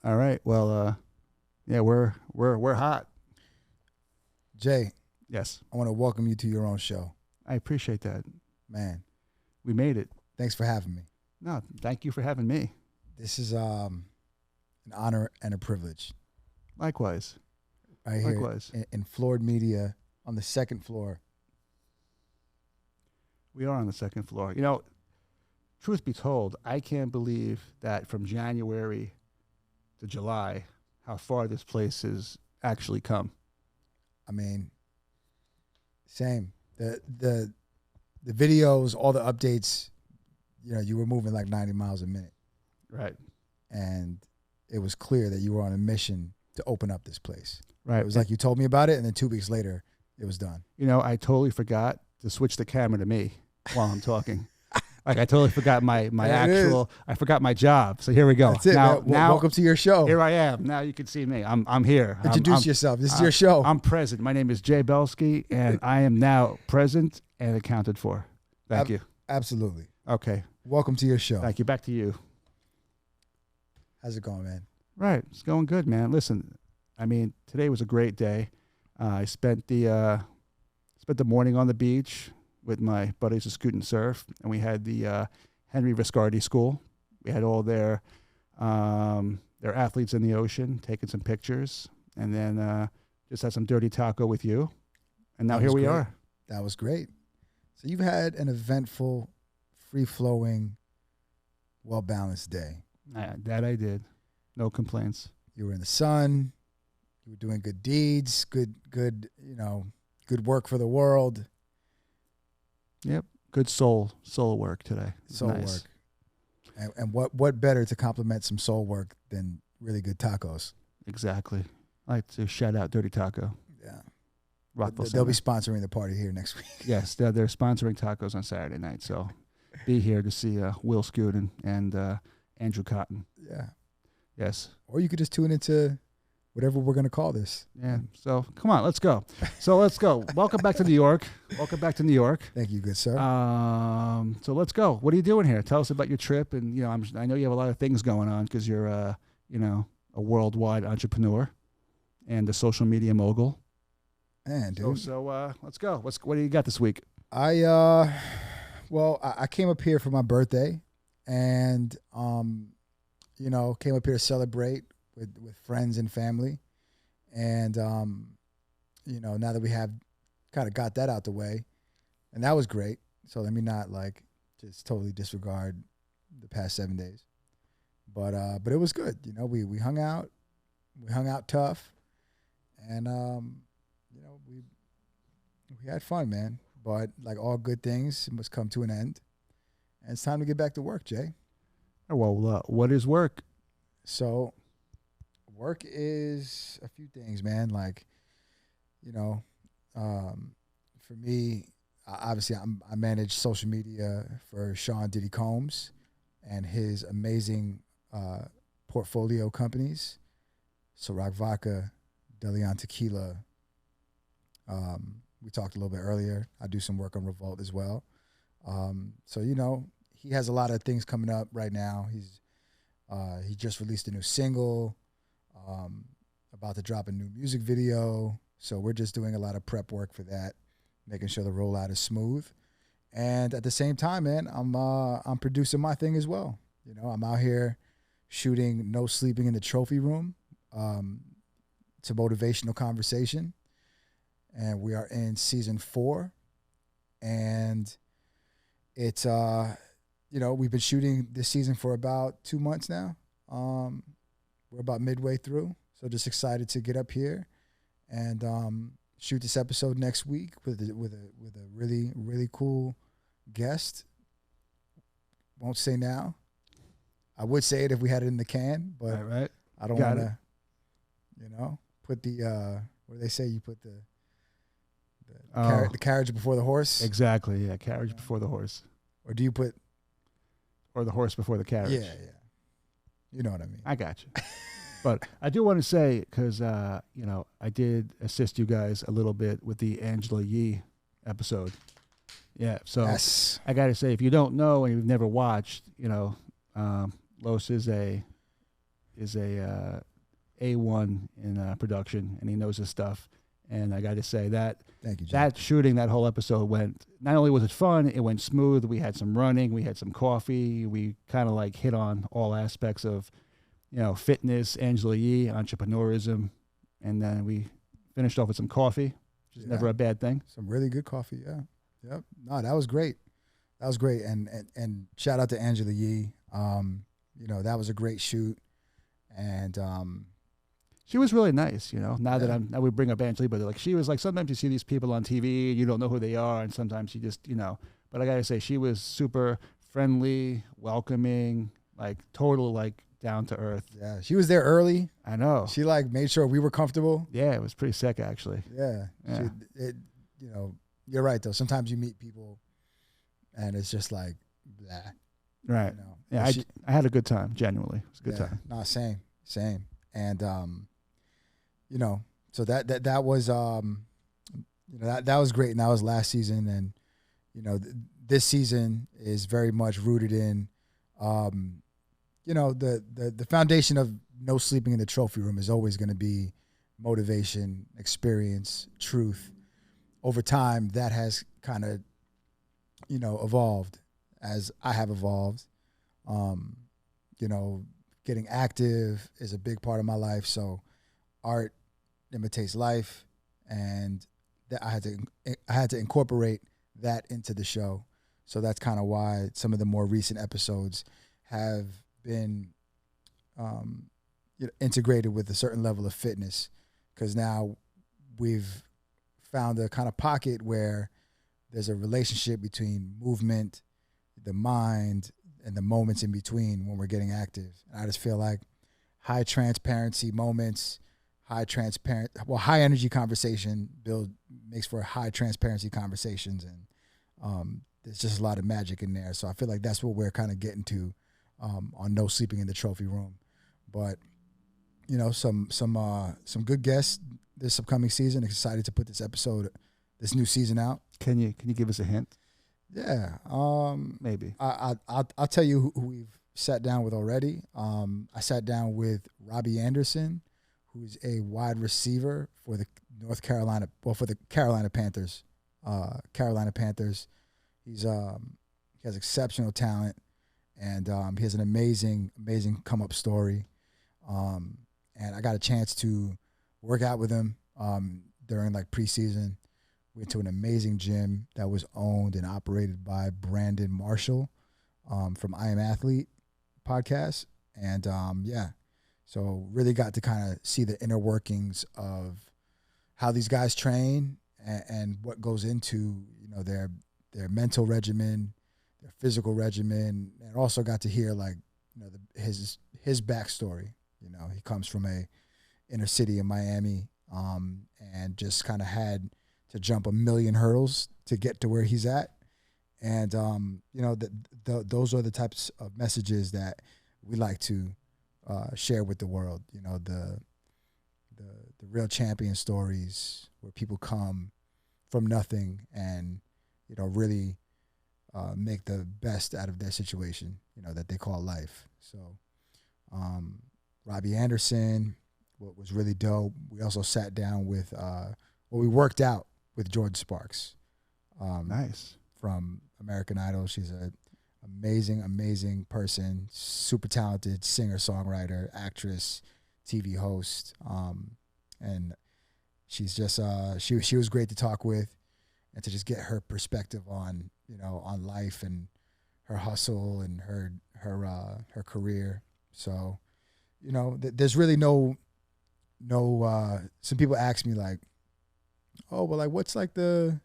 All right. Well, yeah, we're hot. Jay, Yes. I want to welcome you to your own show. I appreciate that. Man, We made it. thanks for having me. No, thank you for having me. This is an honor and a privilege. Likewise. Right here Likewise. in Floored Media on the second floor. We are on the second floor. You know, truth be told, I can't believe that from January to July, how far this place has actually come. I mean, same. The videos, all the updates, you were moving like 90 miles a minute. Right. And it was clear that you were on a mission to open up this place. Right. It was like you told me about it, and then 2 weeks later, it was done. You know, I totally forgot to switch the camera to me while I'm talking. Like I totally forgot my actual. I forgot my job. So here we go. That's it. Now, welcome to your show. Here I am. Now you can see me. I'm here. Introduce yourself. This is your show. I'm present. My name is Jay Belsky, and I am now present and accounted for. Thank you. Absolutely. Okay. Welcome to your show. Thank you. Back to you. How's it going, man? Right. It's going good, man. Listen, I mean, today was a great day. I spent the morning on the beach with my buddies of Scoot and Surf, and we had the Henry Viscardi School. We had all their athletes in the ocean, taking some pictures, and then just had some dirty taco with you. And now here we are. That was great. So you've had an eventful, free-flowing, well-balanced day. That I did. No complaints. You were in the sun. You were doing good deeds, good work for the world. Yep. Good soul work today. Soul nice. work. And what better to complement some soul work than really good tacos? Exactly. I like to shout out Dirty Taco. Yeah. Rockville They'll be Center. sponsoring the party here next week. Yes, they're sponsoring tacos on Saturday night. So be here to see Will Scoot and Andrew Cotton. Yeah. Yes. Or you could just tune into whatever we're going to call this. Yeah. So come on, let's go. Welcome back to New York. Welcome back to New York. Thank you, good sir. So let's go. What are you doing here? Tell us about your trip. And I know you have a lot of things going on because you're a worldwide entrepreneur and a social media mogul. Man, dude. So let's go. What do you got this week? I came up here for my birthday, and came up here to celebrate with friends and family, and now that we have kind of got that out the way, and that was great. So let me not just totally disregard the past 7 days, but it was good. We hung out tough, and we had fun, man. But like all good things, it must come to an end, and it's time to get back to work, Jay. Well, what is work? So, work is a few things, man. For me, obviously, I manage social media for Sean Diddy Combs and his amazing portfolio companies, Ciroc Vodka, DeLeon Tequila. We talked a little bit earlier. I do some work on Revolt as well. He has a lot of things coming up right now. He just released a new single, about to drop a new music video. So we're just doing a lot of prep work for that, making sure the rollout is smooth. And at the same time, man, I'm producing my thing as well. I'm out here shooting No Sleeping in the Trophy Room. It's a motivational conversation. And we are in season 4. And it's, we've been shooting this season for about 2 months now. We're about midway through. So just excited to get up here and shoot this episode next week with a really, really cool guest. Won't say now. I would say it if we had it in the can, but right. I don't want to, put the, what do they say? You put the carriage before the horse? Exactly, yeah. Carriage before the horse. Or do you put... Or the horse before the carriage. Yeah. You know what I mean. I got you. But I do want to say, because, I did assist you guys a little bit with the Angela Yee episode. Yeah, so yes. I got to say, if you don't know and you've never watched, Los is is a A1 in production, and he knows his stuff. And I got to say that Thank you, Jim. that shooting, that whole episode went, not only was it fun, it went smooth. We had some running, we had some coffee. We kind of like hit on all aspects of, fitness, Angela Yee, entrepreneurism. And then we finished off with some coffee, which is never a bad thing. Some really good coffee, yeah. Yep. No, that was great. That was great. And shout out to Angela Yee. That was a great shoot. And she was really nice, Now that we bring up Angela, but like she was like, sometimes you see these people on TV, you don't know who they are, and sometimes you just, But I gotta say, she was super friendly, welcoming, like total like down to earth. Yeah, she was there early. I know. She like made sure we were comfortable. Yeah, it was pretty sick actually. Yeah. You're right though. Sometimes you meet people, and it's just like, blah. Right. Yeah, I had a good time. Genuinely, it was a good time. No, same. And so that was that was great, and that was last season, and this season is very much rooted in the foundation of no sleeping in the trophy room is always going to be motivation, experience, truth. Over time, that has kind of evolved as I have evolved. Getting active is a big part of my life. So art imitates life, and that I had to incorporate that into the show. So that's kind of why some of the more recent episodes have been integrated with a certain level of fitness, because now we've found a kind of pocket where there's a relationship between movement, the mind, and the moments in between when we're getting active. And I just feel like high transparency moments, high energy conversation makes for high transparency conversations, and there's just a lot of magic in there. So I feel like that's what we're kind of getting to on No Sleeping in the Trophy Room. But some good guests this upcoming season. Excited to put this new season out. Can you give us a hint? Yeah. Maybe. I'll tell you who we've sat down with already. I sat down with Robbie Anderson, who's a wide receiver for the Carolina Panthers. He has exceptional talent, and he has an amazing come up story. And I got a chance to work out with him during like preseason. We went to an amazing gym that was owned and operated by Brandon Marshall from I Am Athlete podcast. And so really got to kind of see the inner workings of how these guys train and what goes into their mental regimen, their physical regimen, and also got to hear like his backstory. He comes from a inner city in Miami, and just kind of had to jump a million hurdles to get to where he's at. And, those are the types of messages that we like to share with the world, the real champion stories where people come from nothing and, really make the best out of their situation, that they call life. So Robbie Anderson, what was really dope. We also sat down with, we worked out with Jordan Sparks. Nice. From American Idol. She's an amazing person, super talented singer, songwriter, actress, TV host. And she's just, she was great to talk with and to just get her perspective on, on life and her hustle and her career. So, there's really no, some people ask me like, oh, well, like, what's like the,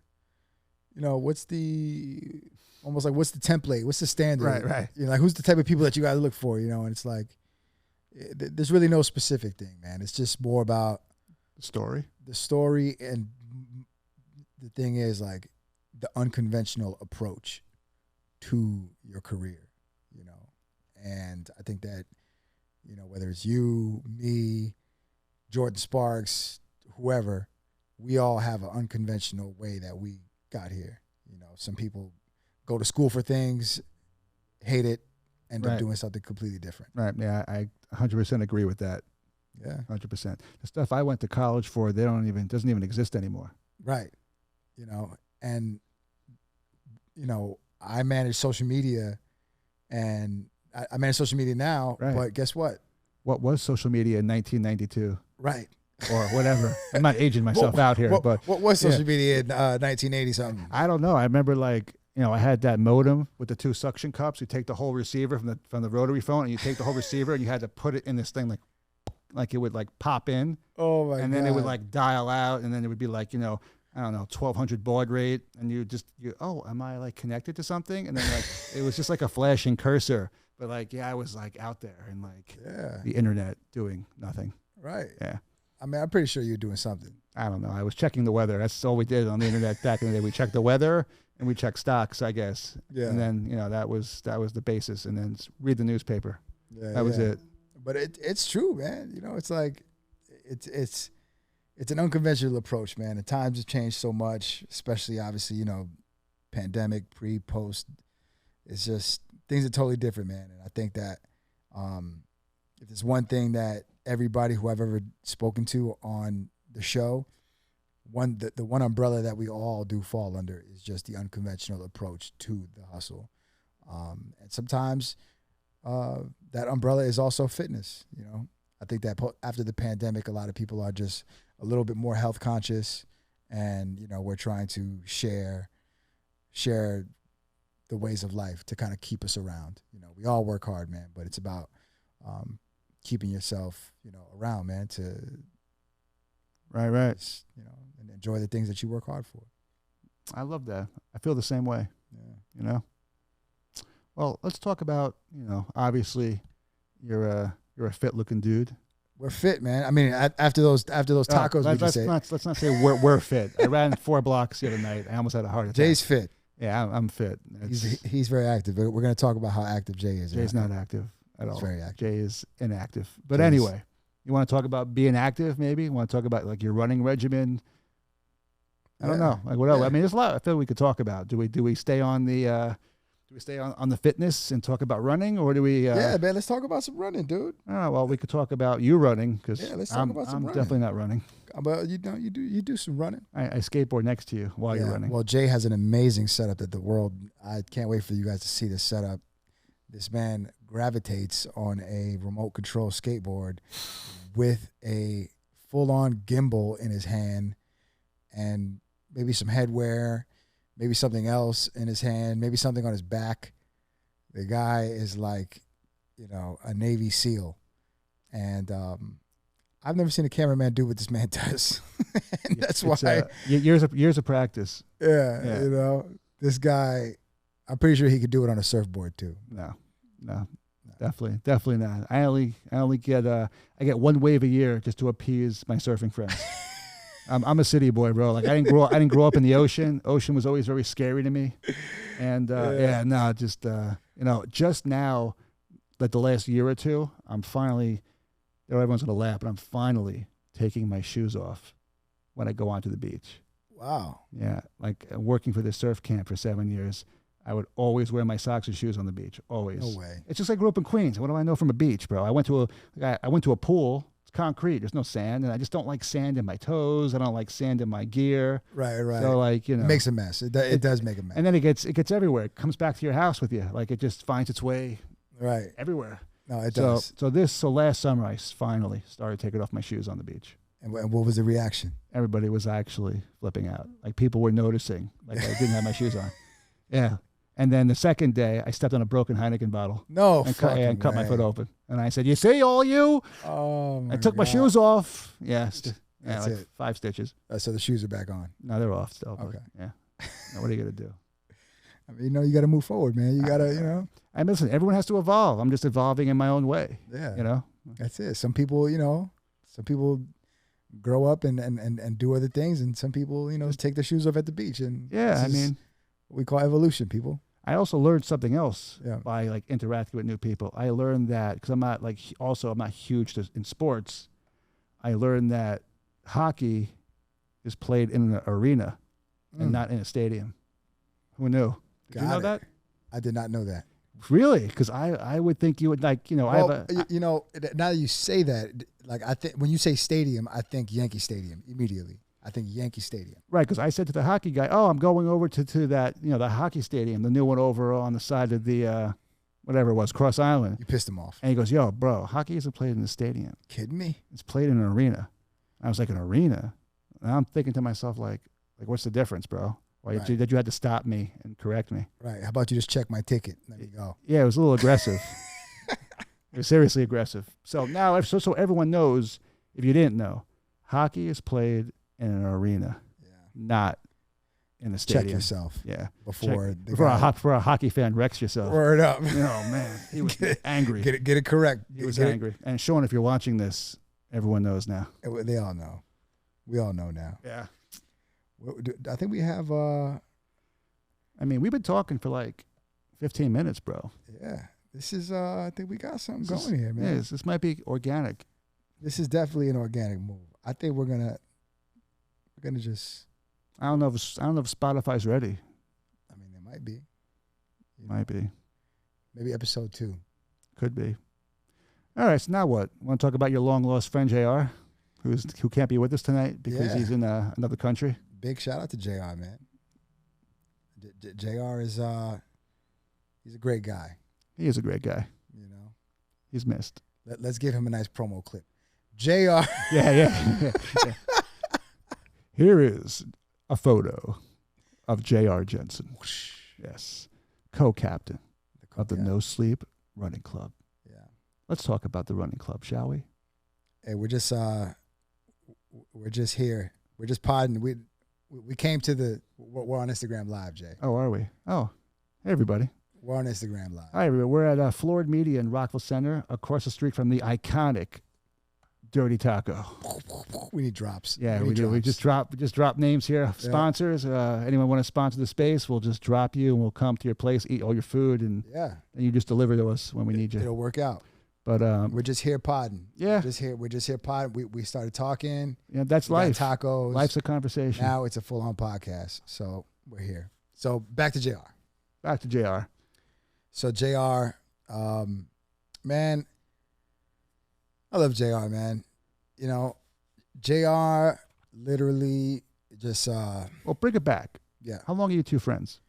what's the, almost like, what's the template? What's the standard? Right. Like, who's the type of people that you got to look for, and it's like, there's really no specific thing, man. It's just more about the story. And the thing is like the unconventional approach to your career, and I think that, whether it's you, me, Jordan Sparks, whoever, we all have an unconventional way that we got here. Some people go to school for things, hate it, end up doing something completely different. Right. Yeah, I 100% agree with that. Yeah. 100%. The stuff I went to college for, doesn't even exist anymore. Right. And I manage social media, and I manage social media now, but guess what? What was social media in 1992? Right. Or whatever. I'm not aging myself out here, but what was social media in 1980 something? I don't know. I remember I had that modem with the 2 suction cups. You take the whole receiver from the rotary phone, and you take the whole receiver, and you had to put it in this thing like it would pop in. Oh my God. And then it would dial out, and then it would be I don't know, 1200 baud rate, and am I connected to something? And then it was just a flashing cursor, but I was out there and the internet doing nothing. Right. Yeah. I mean, I'm pretty sure you're doing something. I don't know. I was checking the weather. That's all we did on the internet back in the day. We checked the weather and we checked stocks, I guess. Yeah. And then that was the basis. And then read the newspaper. Yeah. That was it. But it's true, man. It's an unconventional approach, man. And times have changed so much, especially obviously pandemic, pre, post. It's just things are totally different, man. And I think that if there's one thing that everybody who I've ever spoken to on the show, the one umbrella that we all do fall under is just the unconventional approach to the hustle. And sometimes that umbrella is also fitness. I think that after the pandemic, a lot of people are just a little bit more health conscious, and we're trying to share the ways of life to kind of keep us around. We all work hard, man, but it's about keeping yourself, around, man, to right, and enjoy the things that you work hard for. I love that. I feel the same way. Yeah. Well, let's talk about, obviously you're a fit looking dude. We're fit, man. I mean, after those tacos, let's not say we're fit. I ran 4 blocks the other night. I almost had a heart attack. Jay's fit. Yeah, I'm fit. He's very active. We're going to talk about how active Jay is. Jay's not active at all. He's very active. Jay is inactive. But anyway, you want to talk about being active? Maybe you want to talk about your running regimen. I don't know. What else? I mean, there's a lot I feel we could talk about. Do we stay on the on the fitness and talk about running, or do we? Yeah, man. Let's talk about some running, dude. Oh, well, we could talk about you running because let's talk about some running. I'm definitely not running. But you do some running. I skateboard next to you while you're running. Well, Jay has an amazing setup that the world. I can't wait for you guys to see this setup. This man gravitates on a remote control skateboard with a full-on gimbal in his hand, and maybe some headwear, maybe something else in his hand, maybe something on his back. The guy is like, a Navy SEAL. And I've never seen a cameraman do what this man does. And that's why. Years of practice. Yeah, this guy, I'm pretty sure he could do it on a surfboard too. No. Definitely not. I only get I get 1 wave a year just to appease my surfing friends. I'm a city boy, bro. I didn't grow up in the ocean. Ocean was always very scary to me. And just now, the last year or two, I'm finally, everyone's gonna laugh, but I'm finally taking my shoes off when I go onto the beach. Wow. Yeah, working for this surf camp for 7 years, I would always wear my socks and shoes on the beach. Always. No way. It's just I grew up in Queens. What do I know from a beach, bro? I went to a pool. It's concrete. There's no sand, and I just don't like sand in my toes. I don't like sand in my gear. Right. So it makes a mess. It does make a mess. And then it gets everywhere. It comes back to your house with you. It just finds its way everywhere. No, it does. So last summer I finally started taking off my shoes on the beach. And what was the reaction? Everybody was actually flipping out. People were noticing. I didn't have my shoes on. Yeah. And then the second day, I stepped on a broken Heineken bottle. No, and cut my foot open. And I said, "You see, all you?" Oh my I took God. my shoes off. Yeah, That's it. 5 stitches. So the shoes are back on. No, they're off still. Okay. Yeah. Now, what are you gonna do? I mean, you got to move forward, man. You got to, I listen. Everyone has to evolve. I'm just evolving in my own way. Yeah. That's it. Some people, grow up and do other things, and some people, take their shoes off at the beach. And what we call evolution, people. I also learned something else by interacting with new people. I learned that because I'm not huge in sports. I learned that hockey is played in an arena and not in a stadium. Who knew? Did you know that? I did not know that. Really? Because I would think you would like, I have Well, now that you say that, like I think when you say stadium, I think Yankee Stadium immediately. I think Yankee Stadium. right, because I said to the hockey guy, "Oh, I'm going over to that, the hockey stadium, the new one over on the side of the whatever it was, Cross Island." You pissed him off. And he goes, "Yo, bro, hockey isn't played in the stadium. Kidding me? It's played in an arena." I was like, "An arena?" And I'm thinking to myself, like what's the difference, bro? Why Right. did you had to stop me and correct me? Right. How about you just check my ticket? There you go. Yeah, it was a little aggressive. It was seriously aggressive. So now, so everyone knows, if you didn't know, hockey is played in an arena, not in a stadium. Check yourself. Yeah. Before a hockey fan wrecks yourself. Word up. Oh, man. He was angry. Get it correct. He was angry. And Sean, if you're watching this, everyone knows now. They all know. We all know now. Yeah. I think we have... I mean, we've been talking for like 15 minutes, bro. Yeah. This is... I think we got something going here, man. Yeah, this might be organic. This is definitely an organic move. I think we're gonna just... I don't know if Spotify's ready. I mean, it might be. Might be. Maybe episode 2. Could be. All right, so now what? Want to talk about your long-lost friend, JR, who can't be with us tonight because he's in another country? Big shout out to JR, man. JR is he's a great guy. He is a great guy. He's missed. Let's give him a nice promo clip. JR. Yeah. Here is a photo of JR Jensen. Yes. Co-captain of the No Sleep Running Club. Yeah. Let's talk about the running club, shall we? Hey, we're just here. We're just podding. We came to we're on Instagram Live, Jay. Oh, are we? Oh, hey, everybody. We're on Instagram Live. Hi, everybody. We're at Floored Media in Rockville Center, across the street from the iconic Dirty Taco. We need drops. Yeah, we do. We just drop names here. Sponsors. Anyone want to sponsor the space? We'll just drop you, and we'll come to your place, eat all your food, and you just deliver to us when we need you. It'll work out. But we're just here podding. Yeah, we're just here podding. We started talking. Yeah, that's life. Tacos. Life's a conversation. Now it's a full-on podcast. So we're here. So back to JR. Back to JR. So JR, man, I love JR, man. JR literally just well, bring it back. Yeah. How long are you two friends?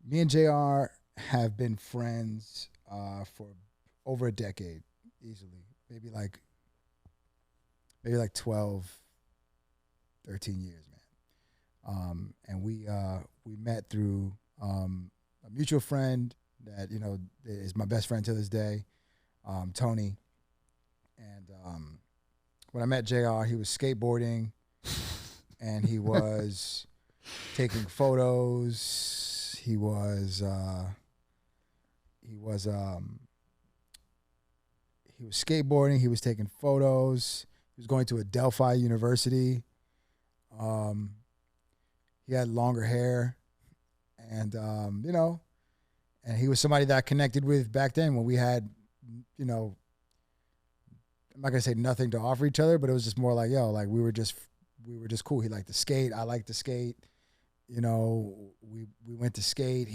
Me and JR have been friends for over a decade, easily. Maybe like 12, 13 years, man. And we met through a mutual friend that is my best friend to this day, Tony. And when I met JR, he was skateboarding, and he was taking photos. He was skateboarding. He was taking photos. He was going to Adelphi University. He had longer hair, and and he was somebody that I connected with back then when we had, I'm not gonna say nothing to offer each other, but it was just more like, we were just cool. He liked to skate. I liked to skate. We went to skate.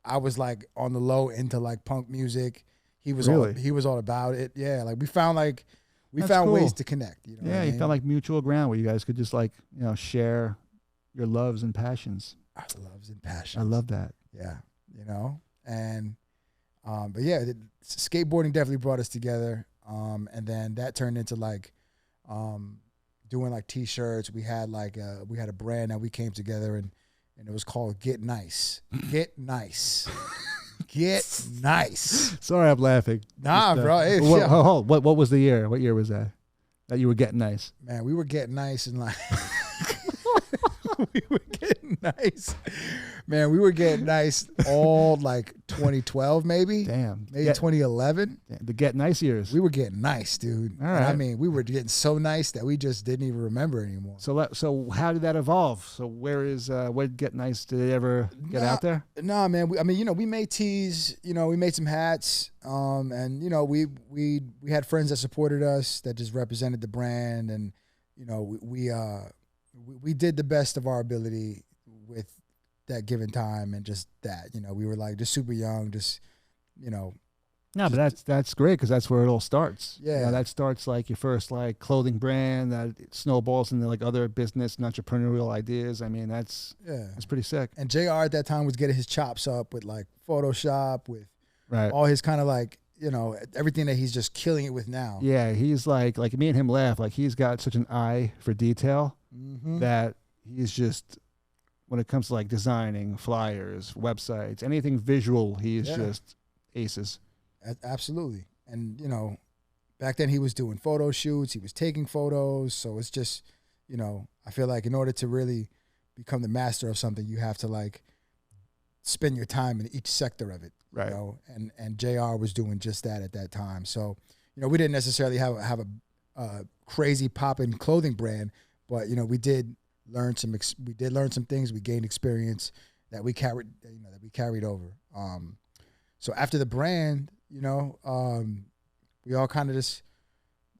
I was like on the low into like punk music. He was all about it. Yeah, like we found cool. ways to connect. You found like mutual ground where you guys could just like share your loves and passions. Our loves and passions. I love that. Yeah, and but yeah, skateboarding definitely brought us together. And then that turned into like doing like T-shirts. We had a brand that we came together and it was called Get Nice. Get Nice. Get Nice. Sorry, I'm laughing. Nah, bro. Hey, what was the year? What year was that you were getting nice? Man, we were getting nice and like we were getting nice. Man, we were getting nice all like 2012 maybe. Damn. Maybe 2011. The Get Nice years. We were getting nice, dude. All right. I mean, we were getting so nice that we just didn't even remember anymore. So how did that evolve? So where did Get Nice, did it ever get out there? No, man. We made tees, we made some hats. And we had friends that supported us that just represented the brand, and we did the best of our ability with that given time, and just that, we were like just super young, just you know. No, but that's great because that's where it all starts. Yeah. You know, that starts like your first like clothing brand that it snowballs into like other business and entrepreneurial ideas. I mean, that's pretty sick. And JR at that time was getting his chops up with like Photoshop, with Right. all his kind of like, everything that he's just killing it with now. Yeah, he's like me and him laugh. Like he's got such an eye for detail that he's just, when it comes to like designing flyers, websites, anything visual, he's just aces. Absolutely. And, back then he was doing photo shoots. He was taking photos. So it's just, I feel like in order to really become the master of something, you have to like spend your time in each sector of it. Right. And JR was doing just that at that time. So, we didn't necessarily have a crazy popping clothing brand, but, we did learn some things. We gained experience that we carried over. So after the brand, we all kind of just,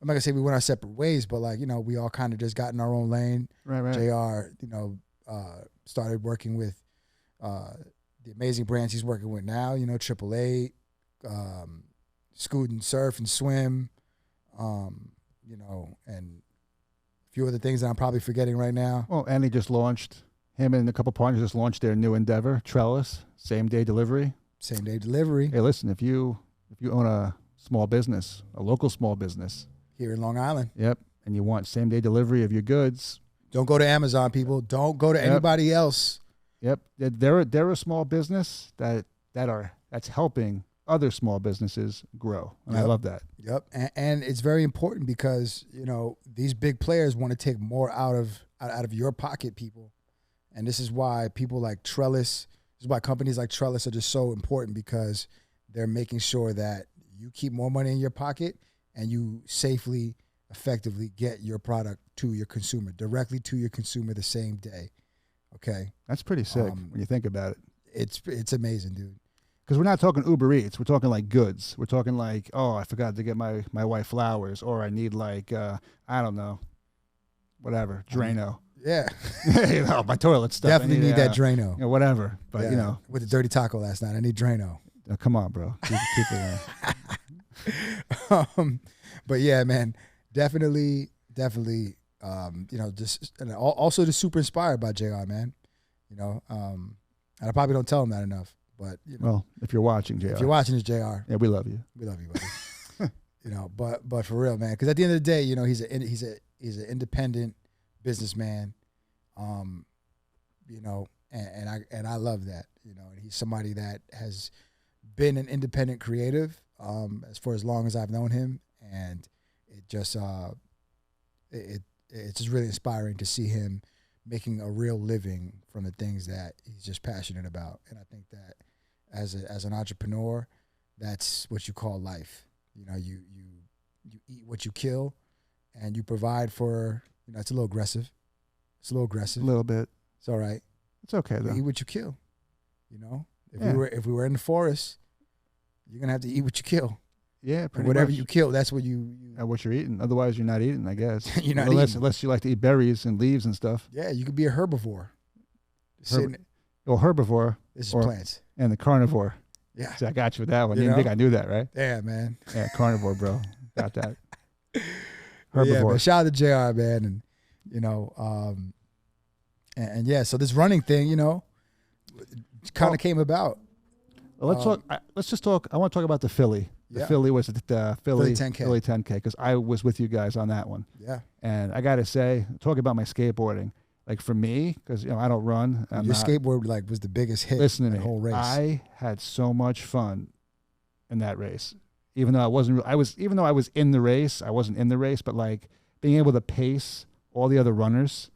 I'm not gonna say we went our separate ways, but like, we all kind of just got in our own lane. Right. JR, started working with the amazing brands he's working with now, 888, Scoot and Surf and Swim, and a few other things that I'm probably forgetting right now. Well, and him and a couple partners just launched their new endeavor, Trellis, same day delivery. Same day delivery. Hey, listen, if you own a small business, a local small business here in Long Island, yep, and you want same day delivery of your goods, don't go to Amazon, people. Don't go to anybody else. Yep, they're a small business that's helping other small businesses grow, and I love that. Yep, and it's very important because these big players want to take more out of your pocket, people, and this is why people like Trellis. This is why companies like Trellis are just so important, because they're making sure that you keep more money in your pocket and you safely, effectively get your product to your consumer, directly to your consumer the same day. Okay. That's pretty sick when you think about it. It's amazing, dude. Because we're not talking Uber Eats. We're talking like goods. We're talking like, oh, I forgot to get my wife flowers, or I need like, I don't know, whatever, Drano. Yeah. My toilet stuff. Definitely need that Drano. Whatever. But, with the dirty taco last night, I need Drano. Come on, bro. Keep it there. But yeah, man, definitely, just, and also just super inspired by JR, man. And I probably don't tell him that enough, but, well, if you're watching, JR. If you're watching this, JR. Yeah, we love you. We love you, buddy. But for real, man, because at the end of the day, he's an independent businessman, and I love that, and he's somebody that has been an independent creative as for as long as I've known him, and it just it's just really inspiring to see him making a real living from the things that he's just passionate about. And I think that as an entrepreneur, that's what you call life. You eat what you kill, and you provide for. It's a little aggressive. A little bit. It's all right. It's okay though. You eat what you kill. If we were in the forest, you're gonna have to eat what you kill. Yeah, pretty whatever much. you kill, that's what you what you're eating. Otherwise, you're not eating, I guess. You're not unless you like to eat berries and leaves and stuff. Yeah, you could be a herbivore. Herbivore. This is plants. And the carnivore. Yeah. See, I got you with that one. You didn't think I knew that, right? Yeah, man. Yeah, carnivore, bro. Got that. Herbivore. Yeah, man, shout out to JR, man, and yeah. So this running thing, kind of came about. Well, let's talk. Let's just talk. I want to talk about the Philly. The Philly was the Philly 10K. Philly 10K, because I was with you guys on that one. Yeah. And I got to say, talking about my skateboarding, like for me, because I don't run. Your skateboard was the biggest hit. Listen to in me. The whole race. I had so much fun in that race, even though I wasn't. Even though I was in the race, I wasn't in the race, but like being able to pace all the other runners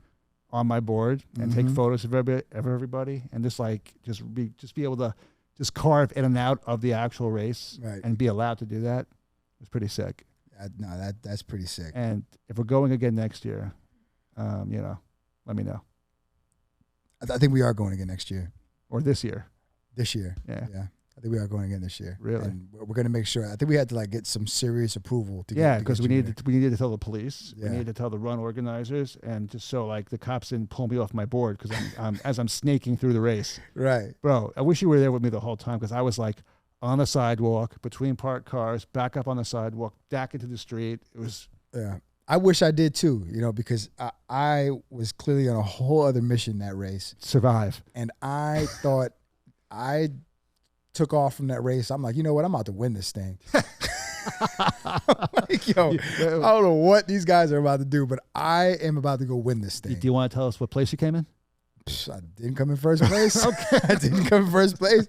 on my board and take photos of everybody, and just be able to just carve in and out of the actual race, right, and be allowed to do that was pretty sick. No, that's pretty sick. And if we're going again next year, let me know. I think we are going again next year. Or this year. This year. Yeah. I think we are going again this year. Really? And we're going to make sure. I think we had to get some serious approval to get. Yeah, because we needed to tell the police. Yeah. We needed to tell the run organizers, and just so the cops didn't pull me off my board because as I'm snaking through the race. Right. Bro, I wish you were there with me the whole time, because I was like, on the sidewalk, between parked cars, back up on the sidewalk, back into the street. It was Yeah. I wish I did too, because I was clearly on a whole other mission that race. survive. And I thought I took off from that race. I'm like, you know what? I'm about to win this thing. Like, yo, I don't know what these guys are about to do, but I am about to go win this thing. Do you want to tell us what place you came in? I didn't come in first place. Okay. I didn't come in first place.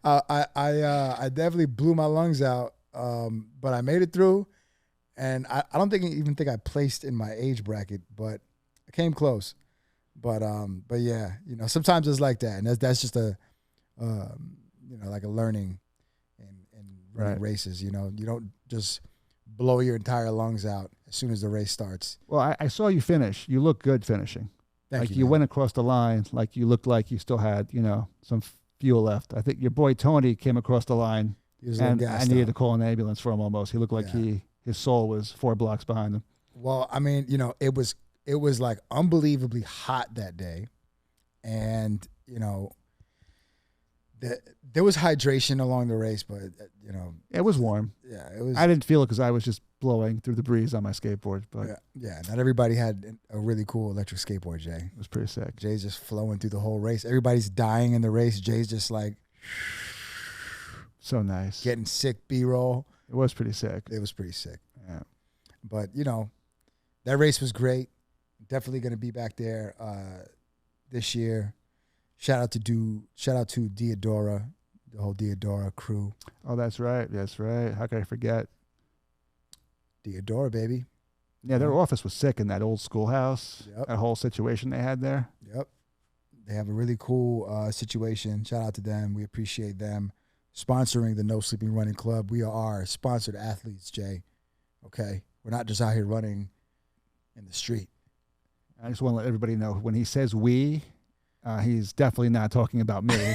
I definitely blew my lungs out, but I made it through. And I don't even think I placed in my age bracket, but I came close. But yeah, sometimes it's like that, and that's just a like a learning in running races. You don't just blow your entire lungs out as soon as the race starts. Well, I saw you finish. You look good finishing. Thank you went across the line like you looked like you still had some fuel left. I think your boy Tony came across the line, and I needed to call an ambulance for him almost. He looked like his soul was 4 blocks behind him. Well, I mean, it was like unbelievably hot that day, and there was hydration along the race, but it was warm. Yeah, it was. I didn't feel it because I was just blowing through the breeze on my skateboard. But yeah, not everybody had a really cool electric skateboard. Jay, it was pretty sick. Jay's just flowing through the whole race. Everybody's dying in the race. Jay's just like so nice, getting sick B-roll. It was pretty sick. It was pretty sick. Yeah, but that race was great. Definitely going to be back there this year. Shout out to Diodora, the whole Diodora crew. Oh, that's right. How could I forget? Diodora, baby. Yeah, their office was sick in that old schoolhouse. Yep. That whole situation they had there. Yep. They have a really cool situation. Shout out to them. We appreciate them sponsoring the No Sleeping Running Club. We are sponsored athletes, Jay. Okay? We're not just out here running in the street. I just want to let everybody know, when he says we, he's definitely not talking about me.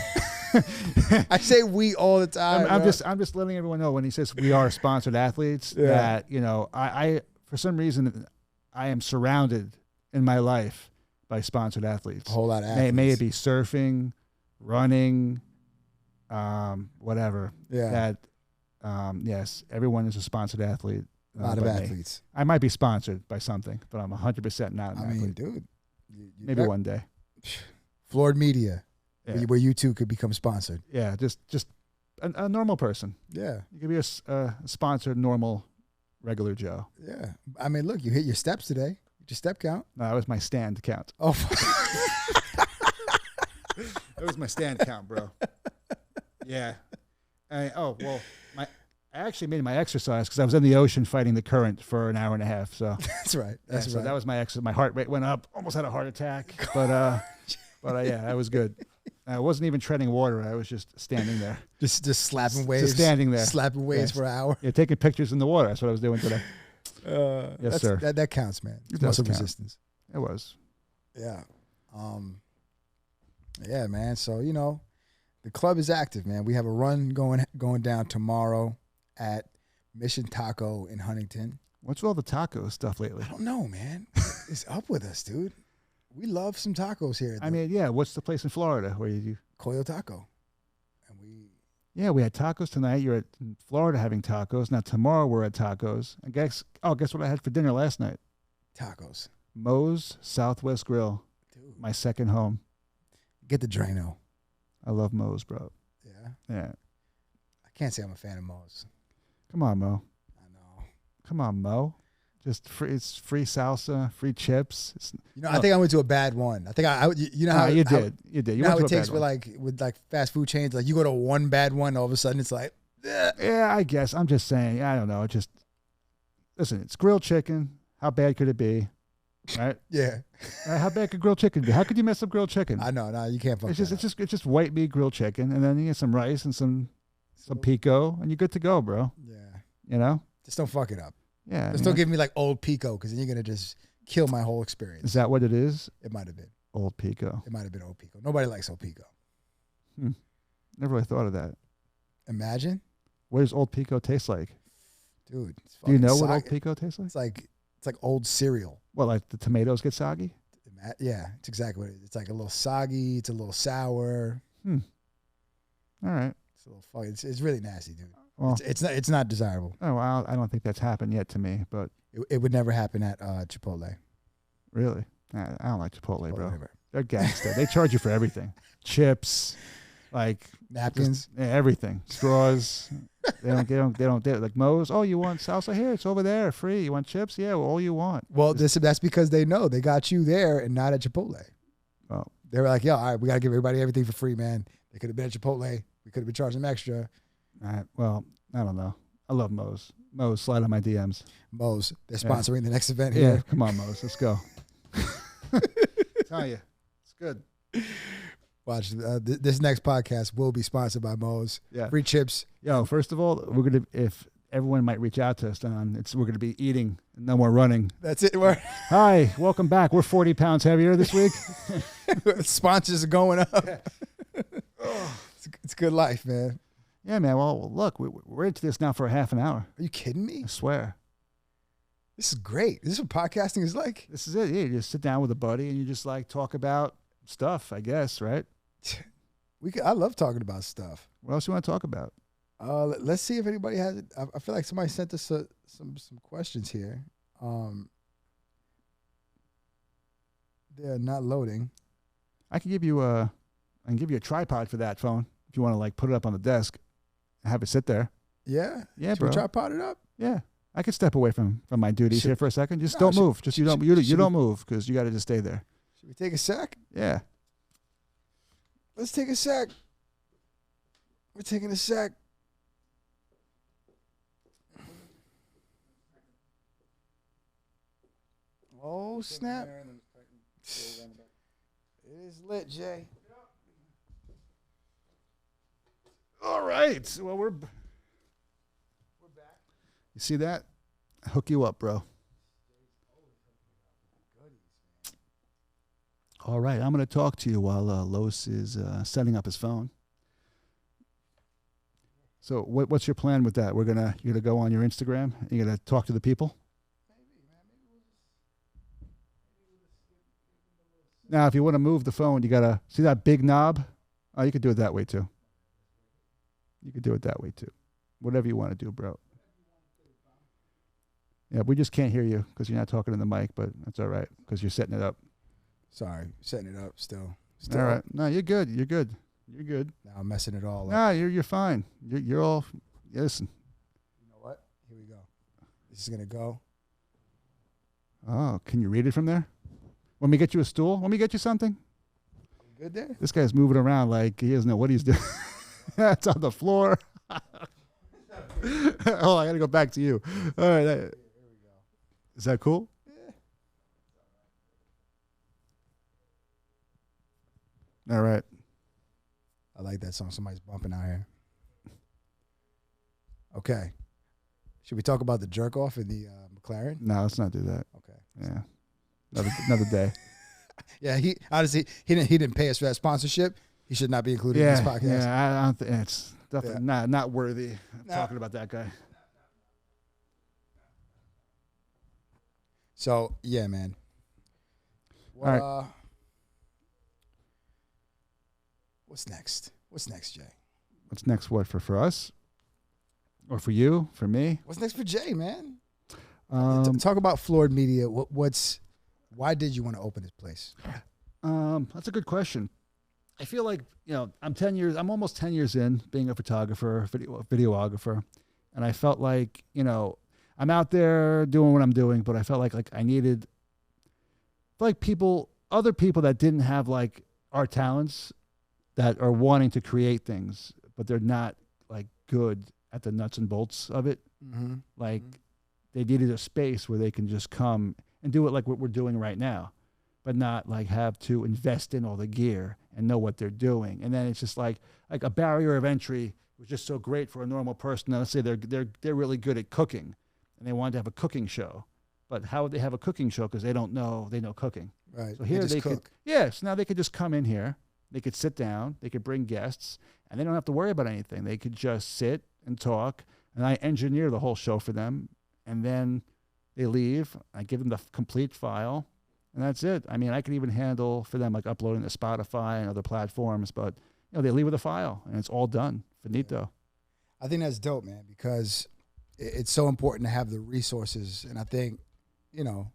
I say we all the time. I'm just letting everyone know, when he says we are sponsored athletes, that I for some reason I am surrounded in my life by sponsored athletes. A whole lot of athletes. May it be surfing, running, whatever. Yeah. Yes, everyone is a sponsored athlete. A lot of athletes. I might be sponsored by something, but I'm 100% not an athlete. Dude. Maybe one day. Floored Media, Yeah. where you too could become sponsored. Yeah, just a normal person. Yeah. You could be a sponsored, normal, regular Joe. Yeah. I mean, look, you hit your steps today. Your step count. No, that was my stand count. Oh. That was my stand count, bro. Yeah. I actually made my exercise because I was in the ocean fighting the current for an hour and a half. So that's right. That's right. So that was my exercise. My heart rate went up. Almost had a heart attack. But yeah, that was good. I wasn't even treading water. I was just standing there. Just slapping waves. Just standing there. Slapping waves for an hour. Yeah, taking pictures in the water. That's what I was doing today. Yes, sir. That counts, man. It muscle does count. resistance. It was. Yeah. Yeah, man. So, the club is active, man. We have a run going down tomorrow at Mission Taco in Huntington. What's with all the taco stuff lately? I don't know, man. It's up with us, dude. We love some tacos here. I mean, yeah. What's the place in Florida where you do? Coyo Taco. And we had tacos tonight. You're in Florida having tacos. Now tomorrow we're at tacos. And guess what I had for dinner last night? Tacos. Moe's Southwest Grill. Dude. My second home. Get the Drano. I love Moe's, bro. Yeah? Yeah. I can't say I'm a fan of Moe's. Come on, Mo. I know. Come on, Mo. Just free. It's free salsa, free chips. I think I went to a bad one. I think you know how you did. You know how it takes with fast food chains. Like you go to one bad one, all of a sudden it's like, yeah, I guess. I'm just saying. I don't know. Listen. It's grilled chicken. How bad could it be? Right? Yeah. How bad could grilled chicken be? How could you mess up grilled chicken? I know. No, you can't. It's just white meat grilled chicken, and then you get some rice and some pico, and you're good to go, bro. Yeah. Just don't fuck it up. Yeah. Just don't give me like old pico, because then you're gonna just kill my whole experience. Is that what it is? It might have been old pico. It might have been old pico. Nobody likes old pico. Never really thought of that. Imagine. What does old pico taste like, dude? Do you know what old pico tastes like? It's like old cereal. Well, like the tomatoes get soggy. Yeah, it's exactly what it is. It's like a little soggy. It's a little sour. All right. a little funky. It's really nasty, dude. Well, It's not desirable. oh, well, I don't think that's happened yet to me, but It would never happen at Chipotle. really, I don't like Chipotle, bro. Never. They're gangster. They charge you for everything. Chips, like Napkins. everything. Straws. They don't like Moe's. Oh, you want salsa here? It's over there, free. You want chips? Yeah, well, all you want. Well, that's because they know they got you there and not at Chipotle. Well, They were like, yo, all right, we got to give everybody everything for free, man. They could have been at Chipotle. We could have been charging them extra. well, I don't know. I love Moe's. Moe's, slide on my DMs. Moe's, they're sponsoring the next event Yeah, here. come on, Moe's. Let's go. Tell you, it's good. Watch, this next podcast will be sponsored by Moe's. Yeah. Free chips. Yo, first of all, if everyone might reach out to us, Don, we're gonna be eating, no more running. That's it. Hi, welcome back. We're 40 pounds heavier this week. Sponsors are going up. It's good life, man. Yeah, man. Well, look, we're into this now for a half an hour. Are you kidding me? I swear. This is great. This is what podcasting is like. This is it. Yeah, you just sit down with a buddy and you just like talk about stuff, I guess, right? I love talking about stuff. What else you want to talk about? Let's see if anybody has it. I feel like somebody sent us some questions here. They're not loading. I can give you a tripod for that phone if you want to like put it up on the desk and have it sit there. Yeah. Yeah, Should bro. we tripod it up? Yeah. I could step away from my duties here for a second. Just No, don't move. Just you don't move because you got to just stay there. Should we take a sec? Yeah. Let's take a sec. We're taking a sec. Oh, snap. It is lit, Jay. All right. Well, we're back. You see that? I hook you up, bro. All right. I'm going to talk to you while Los is setting up his phone. So what's your plan with that? You're gonna go on your Instagram. You're gonna talk to the people. Now, if you want to move the phone, you gotta see that big knob. Oh, you could do it that way too. You could do it that way too. Whatever you want to do, bro. Yeah, we just can't hear you because you're not talking in the mic, but that's all right because you're setting it up. Sorry, setting it up still. All right. No, you're good. You're good. You're good. Now I'm messing it all up. Nah, you're fine. You're all. Listen. You know what? Here we go. This is gonna go. Oh, can you read it from there? Want me to get you a stool? Want me to get you something? You good there? This guy's moving around like he doesn't know what he's doing. It's on the floor. Oh, I got to go back to you. All right. Here we go. Is that cool? Yeah. All right. I like that song. Somebody's bumping out here. Okay. Should we talk about the jerk off in the McLaren? No, let's not do that. Okay. Yeah. Another day. Yeah, he didn't pay us for that sponsorship. He should not be included in this podcast. Yeah, I don't think it's definitely not worthy of talking about that guy. So yeah, man. What, all right. What's next? What's next, Jay? What's next? What for us? Or for you? For me? What's next for Jay, man? Talk about Floored Media. Why did you want to open this place? That's a good question. I feel like, I'm almost 10 years in being a photographer, videographer. And I felt like, I'm out there doing what I'm doing, but I felt like I needed other people that didn't have like our talents that are wanting to create things, but they're not like good at the nuts and bolts of it. Mm-hmm. Like they needed a space where they can just come and do it like what we're doing right now, but not like have to invest in all the gear and know what they're doing. And then it's just like a barrier of entry was just so great for a normal person. Now, let's say they're really good at cooking and they wanted to have a cooking show, but how would they have a cooking show? Because they know cooking. Right. So here they could, so now they could just come in here, they could sit down, they could bring guests, and they don't have to worry about anything. They could just sit and talk, and I engineer the whole show for them, and then they leave. I give them the complete file, and that's it. I mean, I could even handle for them like uploading to Spotify and other platforms, but they leave with a file, and it's all done Finito. I think that's dope, man, because it's so important to have the resources. And I think, you know,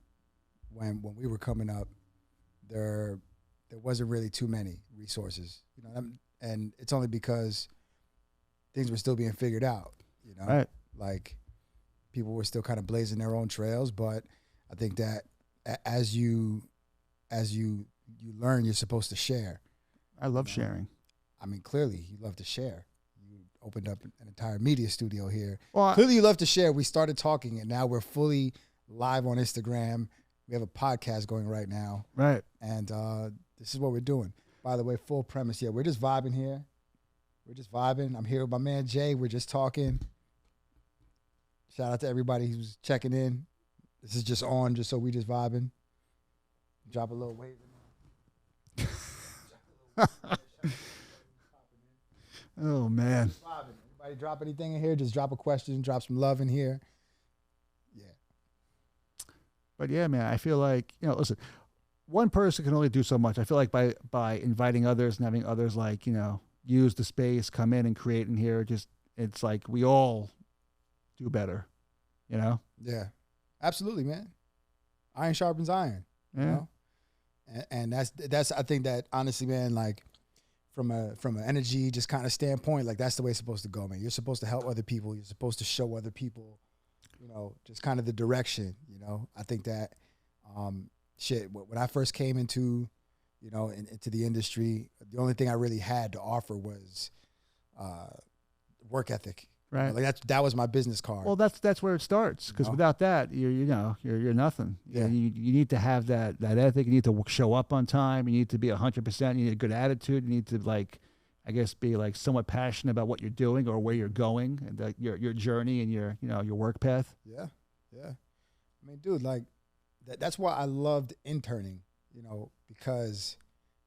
when we were coming up, there wasn't really too many resources, you know, and it's only because things were still being figured out, you know, Right. like people were still kind of blazing their own trails. But I think that as you learn, you're supposed to share. I love sharing. I mean, clearly you love to share. You opened up an entire media studio here. Well, Clearly you love to share. We started talking and now we're fully live on Instagram. We have a podcast going right now. right. And this is what we're doing. By the way, full premise. Yeah, we're just vibing here. We're just vibing. I'm here with my man Jay. We're just talking. Shout out to everybody who's checking in. This is just on, just so we just vibing. Drop a little wave. Oh man. Anybody drop anything in here? Just drop a question. Drop some love in here. Yeah. But yeah, man, I feel like, you know, listen, one person can only do so much. I feel like by inviting others and having others, like, you know, use the space, come in and create in here, just, it's like we all do better, you know? Yeah. Absolutely, man. Iron sharpens iron. Yeah. You know? And that's I think that honestly, man, like from an energy just kind of standpoint, like that's the way it's supposed to go, man. You're supposed to help other people. You're supposed to show other people, you know, just kind of the direction, you know. I think that when I first came into, you know, into the industry, the only thing I really had to offer was work ethic. Right. You know, like that was my business card. Well, that's where it starts, because without that, you're nothing. Yeah. You need to have that ethic. You need to show up on time. You need to be 100%. You need a good attitude. You need to, like, I guess, be like somewhat passionate about what you're doing or where you're going, and your journey and your work path. Yeah, yeah. I mean, dude, like that's why I loved interning, you know, because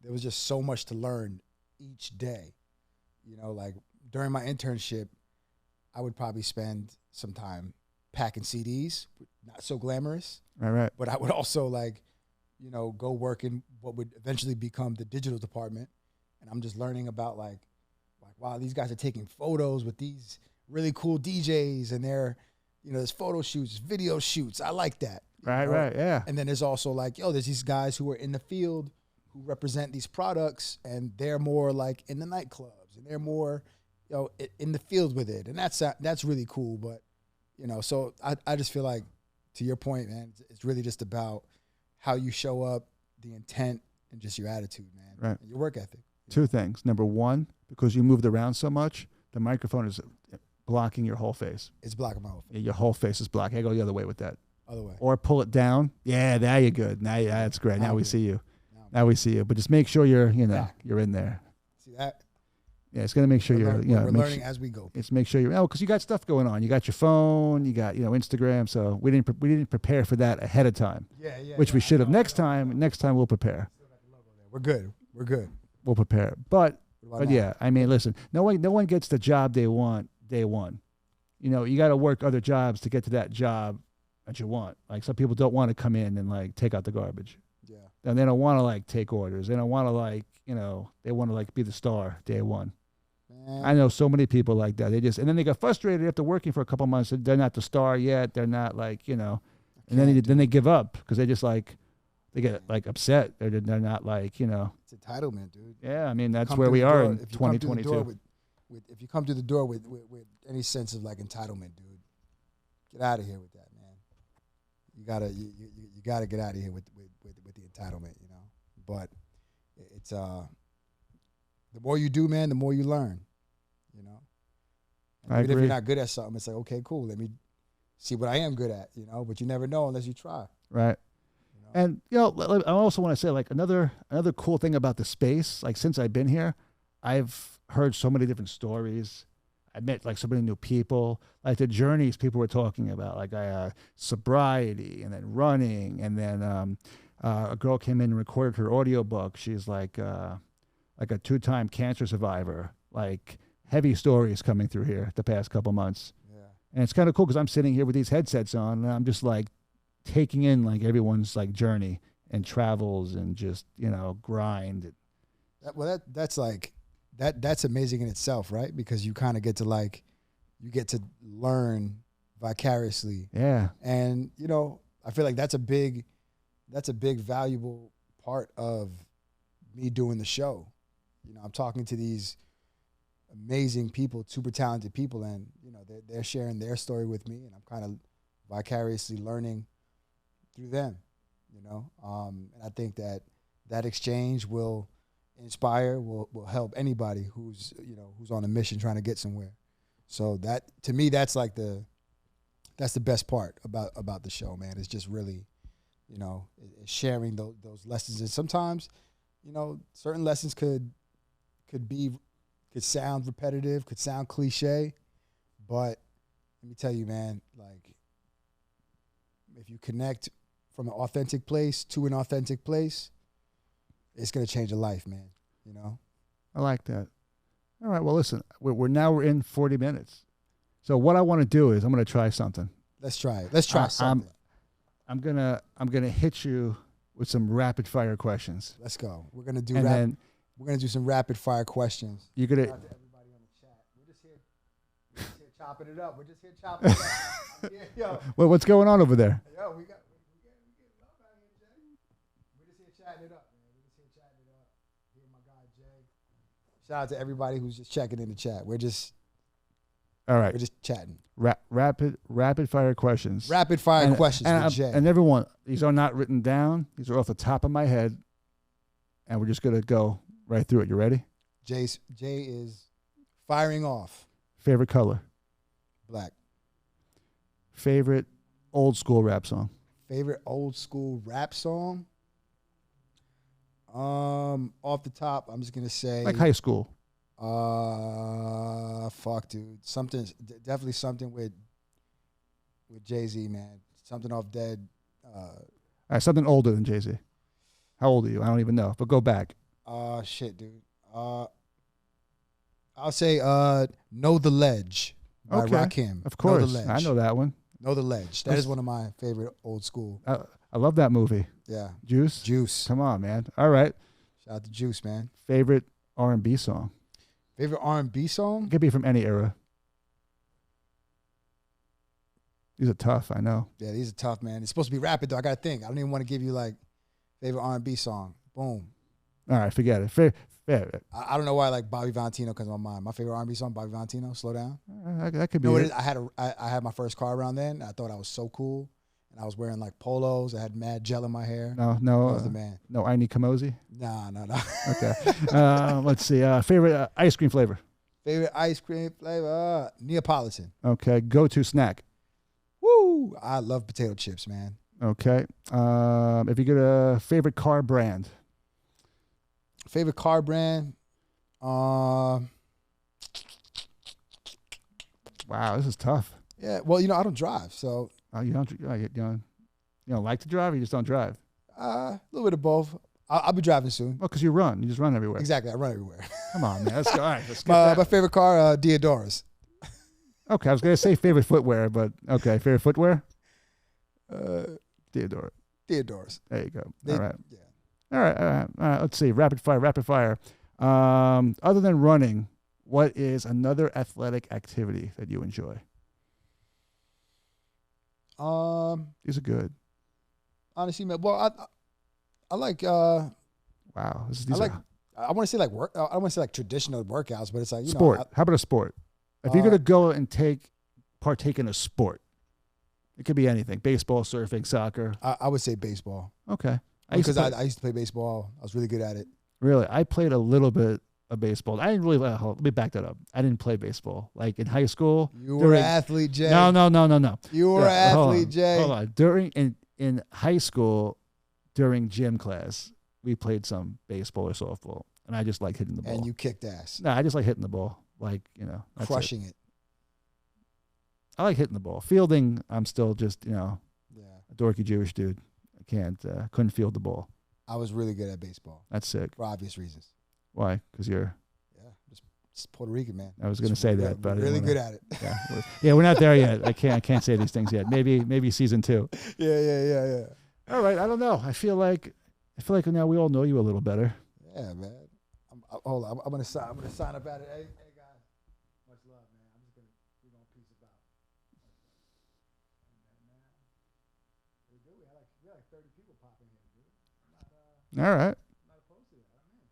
there was just so much to learn each day. You know, like during my internship, I would probably spend some time packing CDs, not so glamorous. Right. But I would also, like, you know, go work in what would eventually become the digital department. And I'm just learning about like, wow, these guys are taking photos with these really cool DJs and they're, you know, there's photo shoots, video shoots. I like that. Right, yeah. And then there's also like, there's these guys who are in the field who represent these products and they're more like in the nightclubs and they're more, you know, in the field with it. And that's really cool. But, you know, so I just feel like, to your point, man, it's really just about how you show up, the intent, and just your attitude, man. Right. And your work ethic. Two things. Number one, because you moved around so much, the microphone is blocking your whole face. It's blocking my whole face. Yeah, your whole face is blocked. I go the other way with that. Other way. Or pull it down. Yeah, now you're good. Now that's great. Now we see you. Now we see you. But just make sure you're in there. See that? Yeah, it's gonna make sure we're we're learning as we go. It's make sure because you got stuff going on. You got your phone. You got Instagram. So we didn't prepare for that ahead of time. Yeah. Which we should have. Next time we'll prepare. We're good. We'll prepare. But now? yeah, I mean, listen, no one gets the job they want day one. You know, you got to work other jobs to get to that job that you want. Like, some people don't want to come in and like take out the garbage. Yeah. And they don't want to like take orders. They don't want to like, they want to like be the star day one. Man. I know so many people like that. And then they get frustrated after working for a couple months. They're not the star yet. They're not like, and then they give up because they just like, they get like upset. They're not like, It's entitlement, dude. Yeah, I mean, that's where we are in If 2022. If you come to the door with any sense of like entitlement, dude, get out of here with that, man. You gotta get out of here with the entitlement, But it's the more you do, man, the more you learn, And I even if agree. you're not good at something, it's like, okay, cool, let me see what I am good at, But you never know unless you try. Right. And I also want to say, like, another cool thing about the space. Like, since I've been here, I've heard so many different stories. I met like so many new people. Like the journeys people were talking about, like sobriety, and then running, and then a girl came in and recorded her audiobook. She's like a 2-time cancer survivor. Like, heavy stories coming through here the past couple months. Yeah. And it's kind of cool because I'm sitting here with these headsets on, and I'm just like taking in like everyone's like journey and travels and just grind. That's like that's amazing in itself, right? Because you kind of get to learn vicariously. Yeah. And, you know, I feel like that's a big valuable part of me doing the show. You know, I'm talking to these amazing people, super talented people, and, you know, they're sharing their story with me, and I'm kind of vicariously learning through them, you know. And I think that exchange will inspire, will help anybody who's on a mission trying to get somewhere. So that, to me, that's the best part about the show, man. It's just really, you know, sharing those lessons. And sometimes, you know, certain lessons could sound repetitive, could sound cliche, but let me tell you, man, like, if you connect from an authentic place to an authentic place, it's gonna change a life, man. You know. I like that. All right. Well, listen, we're in 40 minutes. So what I want to do is I'm going to try something. Let's try it. Let's try something. I'm gonna hit you with some rapid fire questions. Let's go. We're gonna do some rapid fire questions. You're gonna. Shout out to everybody on the chat. We're just here chopping it up. We're just here chopping it up. Yeah, yo. Well, what's going on over there? Yo, we get love out here, Jay. We're just here chatting it up, man. We're just here chatting it up. Here, my guy Jay. Shout out to everybody who's just checking in the chat. We're just chatting. Rapid fire questions. Rapid fire questions with Jay. And everyone, these are not written down. These are off the top of my head, and we're just gonna go right through it. You ready? Jay is firing off. Favorite color? Black. Favorite old school rap song? Favorite old school rap song? Off the top, I'm just gonna say like high school. Fuck, dude. Definitely something with Jay-Z, man. Something off Dead. All right, something older than Jay-Z. How old are you? I don't even know, but go back. Shit, dude. I'll say Know the Ledge by Rakim. Of course. Know the Ledge. I know that one. Know the Ledge. That is one of my favorite old school. I love that movie. Yeah. Juice. Come on, man. All right. Shout out to Juice, man. Favorite R&B song? Favorite R&B song? It could be from any era. These are tough, I know. Yeah, these are tough, man. It's supposed to be rapid, though. I got to think. I don't even want to give you, like, favorite R&B song. Boom. All right, forget it. Fair. I don't know why I like Bobby Valentino comes to my mind. My favorite R&B song, Bobby Valentino, Slow Down. That could be it. it. I had my first car around then. I thought I was so cool. And I was wearing, like, polos. I had mad gel in my hair. No. I was the man. No, I need Kamosi? No. Okay. Let's see. Favorite ice cream flavor? Favorite ice cream flavor? Neapolitan. Okay. Go-to snack? Woo! I love potato chips, man. Okay. If you get a favorite car brand? Favorite car brand? Wow, this is tough. Yeah, well, you know, I don't drive, so. You don't like to drive, or you just don't drive? A little bit of both. I'll be driving soon. Oh, because you run. You just run everywhere. Exactly, I run everywhere. Come on, man. Let's go. All right, let's get my favorite car, Diodora's. Okay, I was gonna say favorite footwear, but okay, favorite footwear. Diodora's. There you go. All right. Yeah. All right. Let's see. Rapid fire. Other than running, what is another athletic activity that you enjoy? These are good. Honestly, man. Well, I like. Wow. I want to say like work. I want to say like traditional workouts, but it's like sport. How about a sport? If you're gonna go and partake in a sport, it could be anything: baseball, surfing, soccer. I would say baseball. Okay. Because I used to play baseball. I was really good at it. Really, I played a little bit of baseball. I didn't really. Let me back that up. I didn't play baseball like in high school. You were an athlete, Jay. No. You were an athlete, Jay. Hold on. In high school, during gym class, we played some baseball or softball, and I just like hitting the ball. And you kicked ass. No, I just like hitting the ball, crushing it. I like hitting the ball. Fielding, I'm still just a dorky Jewish dude. I couldn't field the ball. I was really good at baseball. That's sick. For obvious reasons. Why? Because you're... Just Puerto Rican, man. I was going to say that, but really good at it. Yeah, we're not there yet. I can't say these things yet. Maybe season 2. Yeah. All right, I don't know. I feel like now we all know you a little better. Yeah, man. hold on. I'm gonna sign up at it. Hey guys, much love, man. We're gonna peace about. We had like 30 people popping here, dude. All right. I'm not opposed to that. I'm in.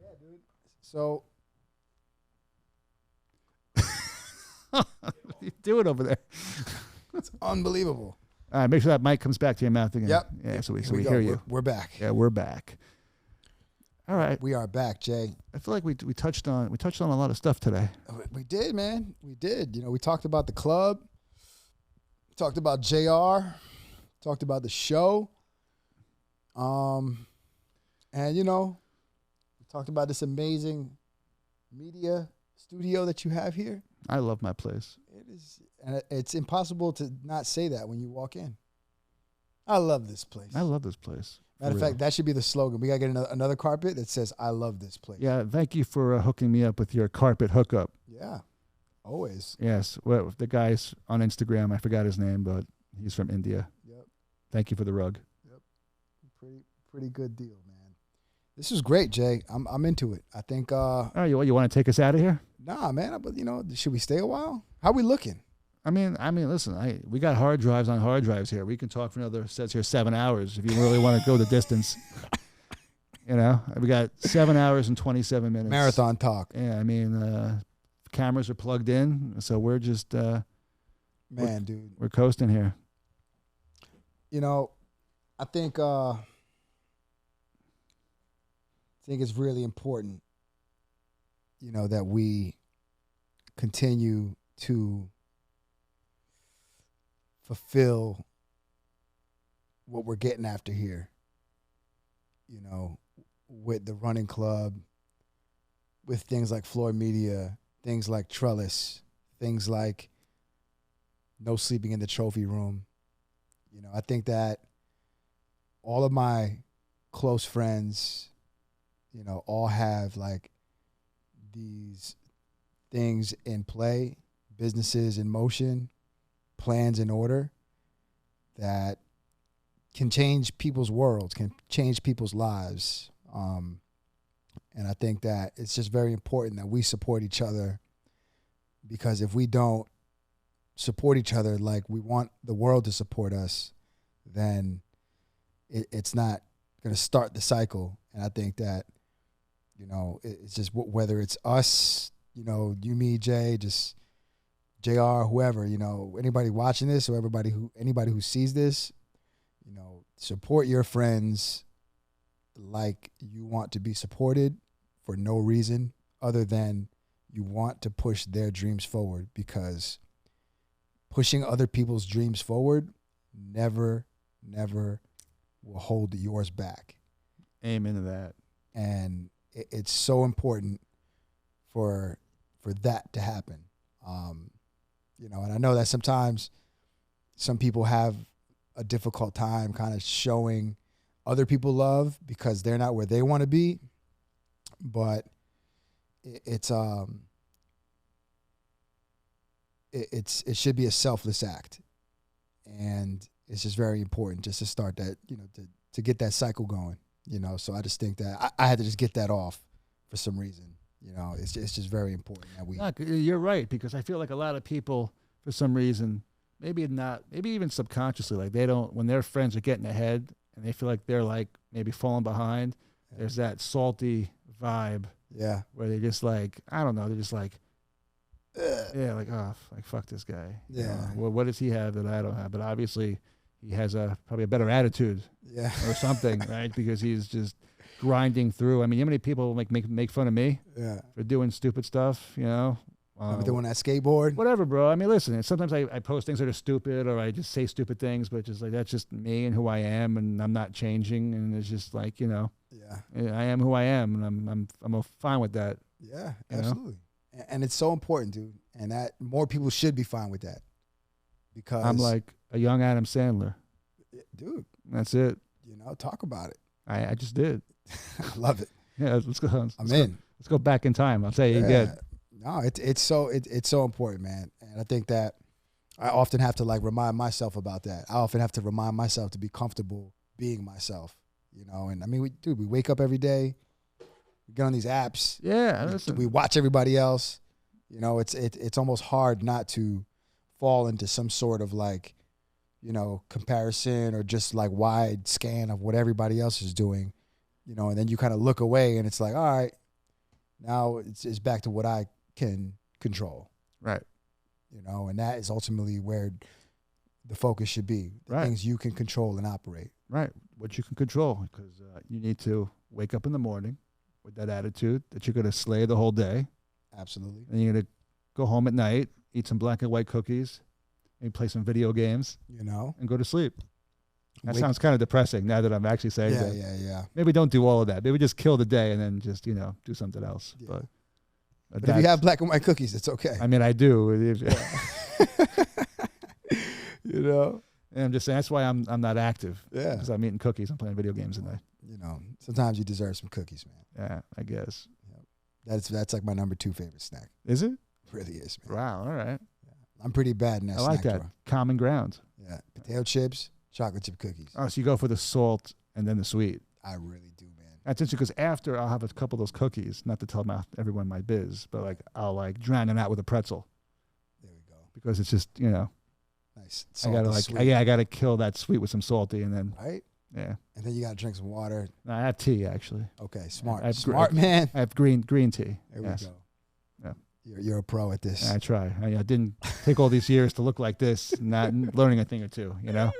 Yeah, dude. So What are you doing over there? it's unbelievable. All right, make sure that mic comes back to your mouth again. Yep. Yeah, so we Here hear go. you. We're back. Yeah, we're back. All right. We are back, Jay. I feel like we touched on a lot of stuff today. We did, man. We did. You know, we talked about the club. Talked about JR. Talked about the show. And you know, we talked about this amazing media studio that you have here. I love my place. It is, and it's impossible to not say that when you walk in. I love this place. I love this place. Matter of fact, that should be the slogan. We gotta get another carpet that says "I love this place." Yeah, thank you for hooking me up with your carpet hookup. Yeah, always. Yes, well, the guy's on Instagram. I forgot his name, but he's from India. Yep. Thank you for the rug. Yep. Pretty good deal, man. This is great, Jay. I'm into it. I think. All right, you want to take us out of here? Nah, man. But you know, should we stay a while? How we looking? I mean, listen, we got hard drives on hard drives here. We can talk for another, says here, 7 hours if you really want to go the distance. You know, we got 7 hours and 27 minutes. Marathon talk. Yeah, I mean, cameras are plugged in, so we're just, dude, we're coasting here. You know, I think it's really important, you know, that we continue to fulfill what we're getting after here, you know, with the running club, with things like Floyd Media, things like Trellis, things like no sleeping in the trophy room. You know, I think that all of my close friends, you know, all have like these things in play, businesses in motion, plans in order that can change people's worlds, can change people's lives. And I think that it's just very important that we support each other, because if we don't support each other like we want the world to support us, then it's not going to start the cycle. And I think that, you know, it's just whether it's us, you know, you, me, Jay, just JR, whoever, you know, anybody watching this or anybody who sees this, you know, support your friends like you want to be supported for no reason other than you want to push their dreams forward, because pushing other people's dreams forward never will hold yours back. Amen to that. And it's so important for that to happen. You know, and I know that sometimes some people have a difficult time kind of showing other people love because they're not where they want to be, but it should be a selfless act, and it's just very important just to start that, you know, to get that cycle going, you know. So I just think that I had to just get that off for some reason. You know, it's just very important that we. Look, you're right, because I feel like a lot of people, for some reason, maybe even subconsciously, like they don't, when their friends are getting ahead and they feel like they're like maybe falling behind, there's that salty vibe. Yeah. Where they just like, I don't know, they're just like, yeah, like, oh, like fuck this guy. Yeah. You know, well, what does he have that I don't have? But obviously, he has probably a better attitude. Yeah. Or something, right? Because he's just grinding through. I mean, how many people make fun of me? Yeah. For doing stupid stuff, you know? Doing that skateboard? Whatever, bro. I mean, listen, sometimes I post things that are stupid, or I just say stupid things, but just like, that's just me and who I am, and I'm not changing, and it's just like, you know. Yeah. I am who I am, and I'm fine with that. Yeah, absolutely. And it's so important, dude. And that more people should be fine with that. Because I'm like a young Adam Sandler. Dude. That's it. You know, talk about it. I just did. I love it. Yeah, let's go. Let's go back in time. I'll tell you again. No, it's so important, man. And I think that I often have to like remind myself about that. I often have to remind myself to be comfortable being myself, you know. And I mean, we wake up every day, we get on these apps, Yeah, listen. we watch everybody else. You know, it's almost hard not to fall into some sort of like, you know, comparison or just like wide scan of what everybody else is doing, you know, and then you kind of look away and it's like, all right, now it's back to what I can control. Right. You know, and that is ultimately where the focus should be. The things you can control and operate. Right. What you can control, because you need to wake up in the morning with that attitude that you're going to slay the whole day. Absolutely. And you're going to go home at night, eat some black and white cookies, and play some video games. You know, and go to sleep. That sounds kind of depressing now that I'm actually saying that. Yeah. Maybe don't do all of that. Maybe just kill the day and then just, you know, do something else. Yeah. But if you have black and white cookies, it's okay. I mean, I do. You know? And I'm just saying that's why I'm not active. Yeah. Because I'm eating cookies. I'm playing video games at night. You know, sometimes you deserve some cookies, man. Yeah, I guess. Yeah. That's like my number 2 favorite snack. Is it? It really is, man. Wow, all right. Yeah. I'm pretty bad in that snack I like that. drawer. Common ground. Yeah. Potato chips, chocolate chip cookies. Oh, so you go for the salt and then the sweet. I really do, man. That's interesting because after I'll have a couple of those cookies, not to tell everyone my biz, but like I'll like drown it out with a pretzel. There we go. Because it's just, you know, nice. I gotta kill that sweet with some salty and then right. Yeah. And then you gotta drink some water. No, I have tea actually. Okay, smart. Smart Man. I have green tea. There yes. we go. Yeah. You're a pro at this. I try. I didn't take all these years to look like this, not learning a thing or two, you know?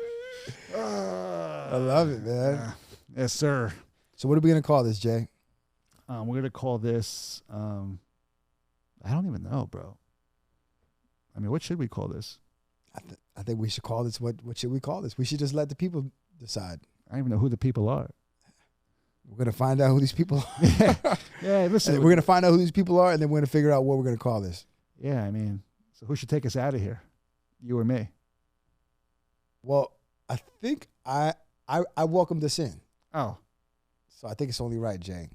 I love it, man. Yes, sir. So what are we gonna call this, Jay? We're gonna call this I don't even know, bro. I mean, what should we call this? I think we should call this what should we call this? We should just let the people decide. I don't even know who the people are. We're gonna find out who these people are. Yeah, listen. We're gonna find out who these people are, and then we're gonna figure out what we're gonna call this. Yeah, I mean, so who should take us out of here? You or me? Well, I think I welcomed us in. Oh. So I think it's only right, Jay.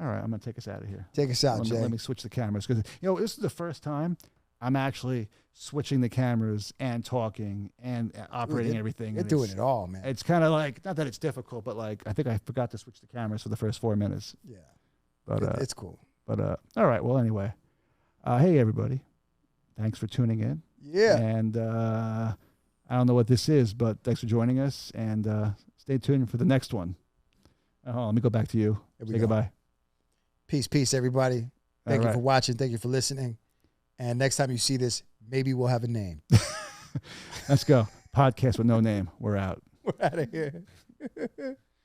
All right, I'm gonna take us out of here. Take us out, Jay. Let me switch the cameras because this is the first time I'm actually switching the cameras and talking and operating everything. You're doing it all, man. It's kind of like, not that it's difficult, but like I think I forgot to switch the cameras for the first 4 minutes. Yeah, but it's cool. But all right. Well, anyway, hey everybody, thanks for tuning in. Yeah. And I don't know what this is, but thanks for joining us, and stay tuned for the next one. Let me go back to you. Say goodbye. Peace, everybody. Thank you for watching. Thank you for listening. And next time you see this, maybe we'll have a name. Let's go. Podcast with no name. We're out. We're out of here.